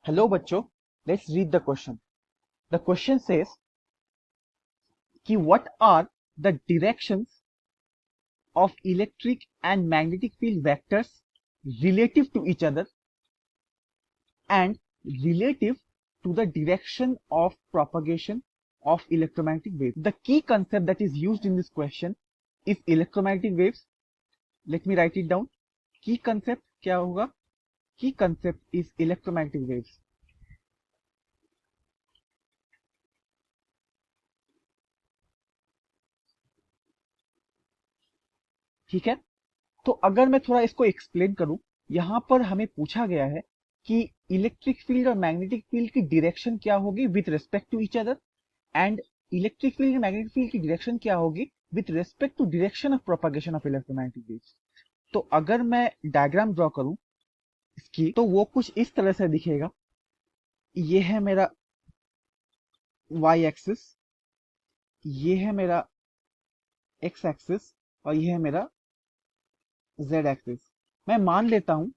Hello बच्चों, let's read the question. The question says कि what are the directions of electric and magnetic field vectors relative to each other and relative to the direction of propagation of electromagnetic waves. The key concept that is used in this question is electromagnetic waves. Let me write it down. Key concept क्या होगा? Key concept is electromagnetic waves. ठीक है, तो अगर मैं थोड़ा इसको explain करूं, यहां पर हमें पूछा गया है कि इलेक्ट्रिक फील्ड और मैग्नेटिक फील्ड की डायरेक्शन क्या होगी with respect to each other, and electric field और मैग्नेटिक फील्ड की डायरेक्शन क्या होगी with respect to direction of propagation of electromagnetic waves. तो अगर मैं डायग्राम ड्रॉ करूं इसकी, तो वो कुछ इस तरह से दिखेगा। ये है मेरा y एक्सिस, ये है मेरा x एक्सिस, और ये है मेरा z एक्सिस। मैं मान लेता हूं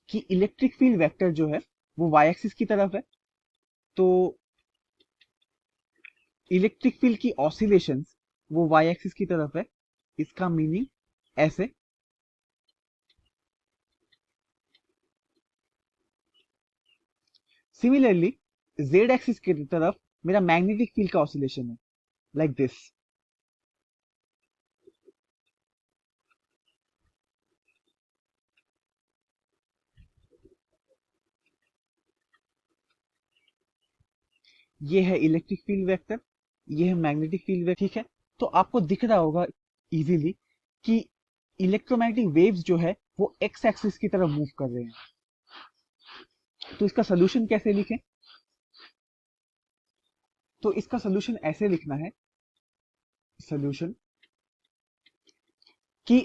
कि इलेक्ट्रिक फील्ड वेक्टर जो है वो y एक्सिस की तरफ है, तो इलेक्ट्रिक फील्ड की ऑसिलेशंस वो y एक्सिस की तरफ है। इसका मीनिंग ऐसे। सिमिलरली z एक्सिस की तरफ मेरा मैग्नेटिक फील्ड का ऑसिलेशन है, लाइक दिस। ये है इलेक्ट्रिक फील्ड वेक्टर, ये है मैग्नेटिक फील्ड वेक्टर। ठीक है, तो आपको दिख रहा होगा इजीली कि इलेक्ट्रोमैग्नेटिक वेव्स जो है वो एक्स एक्सिस की तरफ मूव कर रहे हैं। तो इसका सोल्यूशन कैसे लिखें? तो इसका सोल्यूशन ऐसे लिखना है, सोल्यूशन कि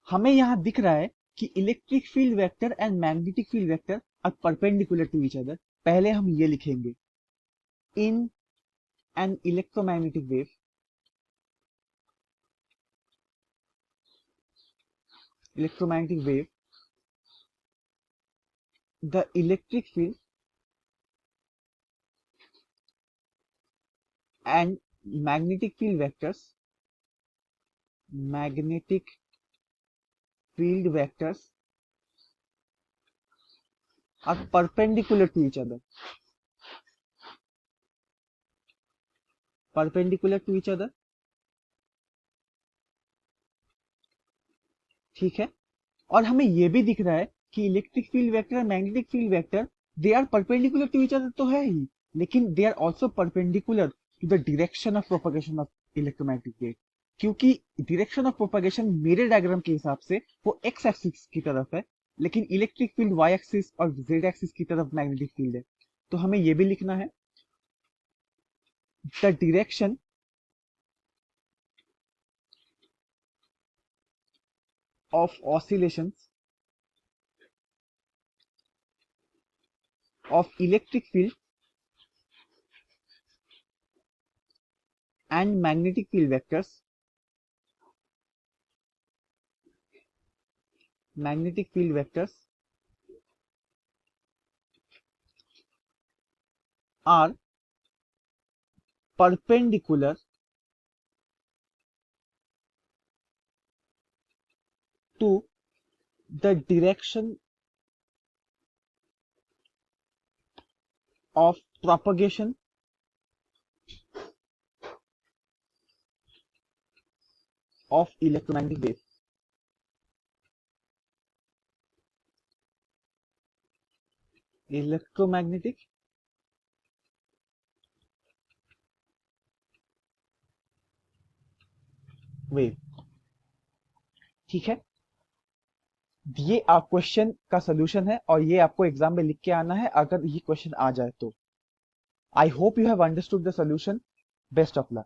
हमें यहां दिख रहा है कि electric field vector and magnetic field vector are perpendicular to each other. पहले हम ये लिखेंगे, in an electromagnetic wave, electromagnetic wave, the electric field and magnetic field vectors, magnetic field vectors are perpendicular to each other, perpendicular to each other। ठीक है, और हमें ये भी दिख रहा है कि इलेक्ट्रिक फील्ड वेक्टर और magnetic field vector they are perpendicular to each other तो है ही, लेकिन they are also perpendicular to the direction of propagation of electromagnetic wave. क्योंकि डायरेक्शन ऑफ प्रोपगेशन मेरे डायग्राम के हिसाब से वो एक्स एक्सिस की तरफ है, लेकिन इलेक्ट्रिक फील्ड वाई एक्सिस और जेड एक्सिस की तरफ मैग्नेटिक फील्ड है। तो हमें ये भी लिखना है, the direction of oscillations of electric field and magnetic field vectors, magnetic field vectors are perpendicular to the direction of propagation of electromagnetic wave। Electromagnetic wave. ठीक है, ये आप क्वेश्चन का सोल्यूशन है और ये आपको एग्जाम में लिख के आना है अगर ये क्वेश्चन आ जाए तो। I hope you have understood the solution. Best of luck.